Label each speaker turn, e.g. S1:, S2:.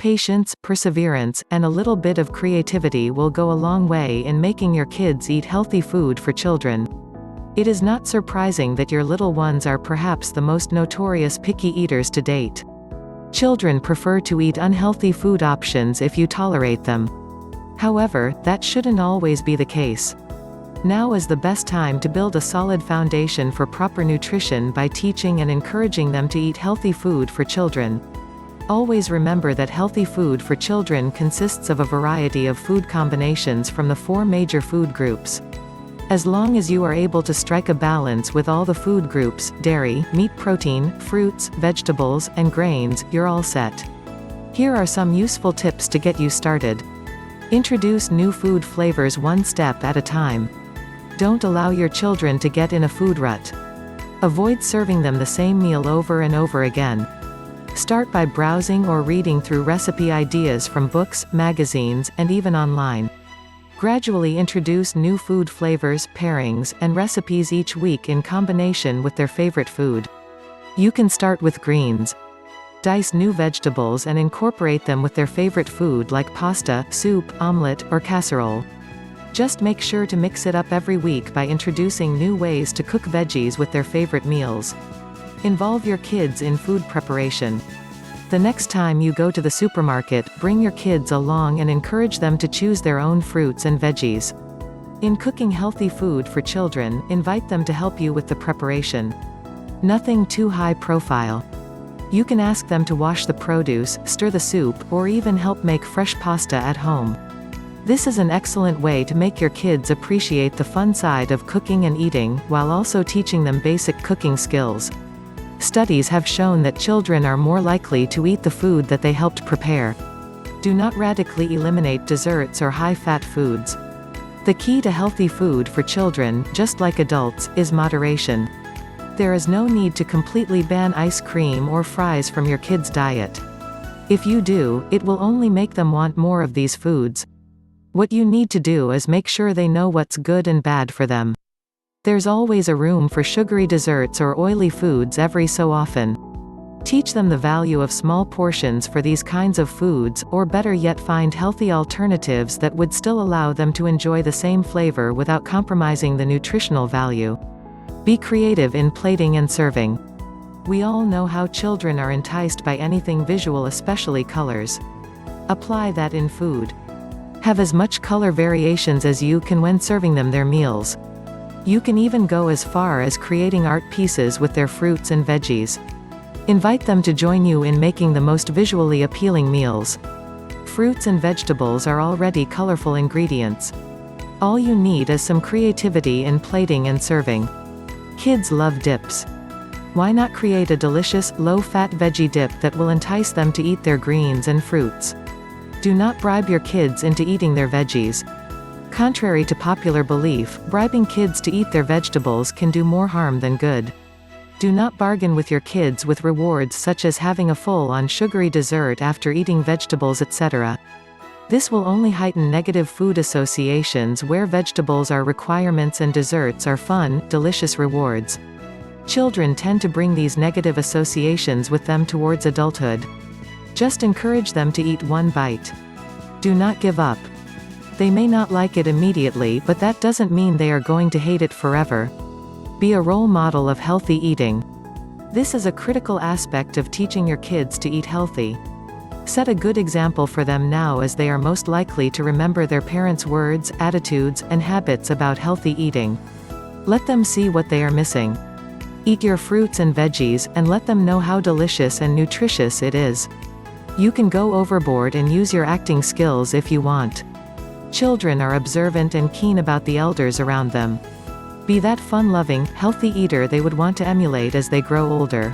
S1: Patience, perseverance, and a little bit of creativity will go a long way in making your kids eat healthy food for children. It is not surprising that your little ones are perhaps the most notorious picky eaters to date. Children prefer to eat unhealthy food options if you tolerate them. However, that shouldn't always be the case. Now is the best time to build a solid foundation for proper nutrition by teaching and encouraging them to eat healthy food for children. Always remember that healthy food for children consists of a variety of food combinations from the 4 major food groups. As long as you are able to strike a balance with all the food groups, dairy, meat, protein, fruits, vegetables, and grains, you're all set. Here are some useful tips to get you started. Introduce new food flavors one step at a time. Don't allow your children to get in a food rut. Avoid serving them the same meal over and over again. Start by browsing or reading through recipe ideas from books, magazines, and even online. Gradually introduce new food flavors, pairings, and recipes each week in combination with their favorite food. You can start with greens. Dice new vegetables and incorporate them with their favorite food like pasta, soup, omelet, or casserole. Just make sure to mix it up every week by introducing new ways to cook veggies with their favorite meals. Involve your kids in food preparation. The next time you go to the supermarket, bring your kids along and encourage them to choose their own fruits and veggies. In cooking healthy food for children, invite them to help you with the preparation. Nothing too high profile. You can ask them to wash the produce, stir the soup, or even help make fresh pasta at home. This is an excellent way to make your kids appreciate the fun side of cooking and eating, while also teaching them basic cooking skills. Studies have shown that children are more likely to eat the food that they helped prepare. Do not radically eliminate desserts or high-fat foods. The key to healthy food for children, just like adults, is moderation. There is no need to completely ban ice cream or fries from your kids' diet. If you do, it will only make them want more of these foods. What you need to do is make sure they know what's good and bad for them. There's always a room for sugary desserts or oily foods every so often. Teach them the value of small portions for these kinds of foods, or better yet, find healthy alternatives that would still allow them to enjoy the same flavor without compromising the nutritional value. Be creative in plating and serving. We all know how children are enticed by anything visual, especially colors. Apply that in food. Have as much color variations as you can when serving them their meals. You can even go as far as creating art pieces with their fruits and veggies. Invite them to join you in making the most visually appealing meals. Fruits and vegetables are already colorful ingredients. All you need is some creativity in plating and serving. Kids love dips. Why not create a delicious, low-fat veggie dip that will entice them to eat their greens and fruits? Do not bribe your kids into eating their veggies. Contrary to popular belief, bribing kids to eat their vegetables can do more harm than good. Do not bargain with your kids with rewards such as having a full-on sugary dessert after eating vegetables, etc. This will only heighten negative food associations where vegetables are requirements and desserts are fun, delicious rewards. Children tend to bring these negative associations with them towards adulthood. Just encourage them to eat one bite. Do not give up. They may not like it immediately, but that doesn't mean they are going to hate it forever. Be a role model of healthy eating. This is a critical aspect of teaching your kids to eat healthy. Set a good example for them now, as they are most likely to remember their parents' words, attitudes, and habits about healthy eating. Let them see what they are missing. Eat your fruits and veggies, and let them know how delicious and nutritious it is. You can go overboard and use your acting skills if you want. Children are observant and keen about the elders around them. Be that fun-loving, healthy eater they would want to emulate as they grow older.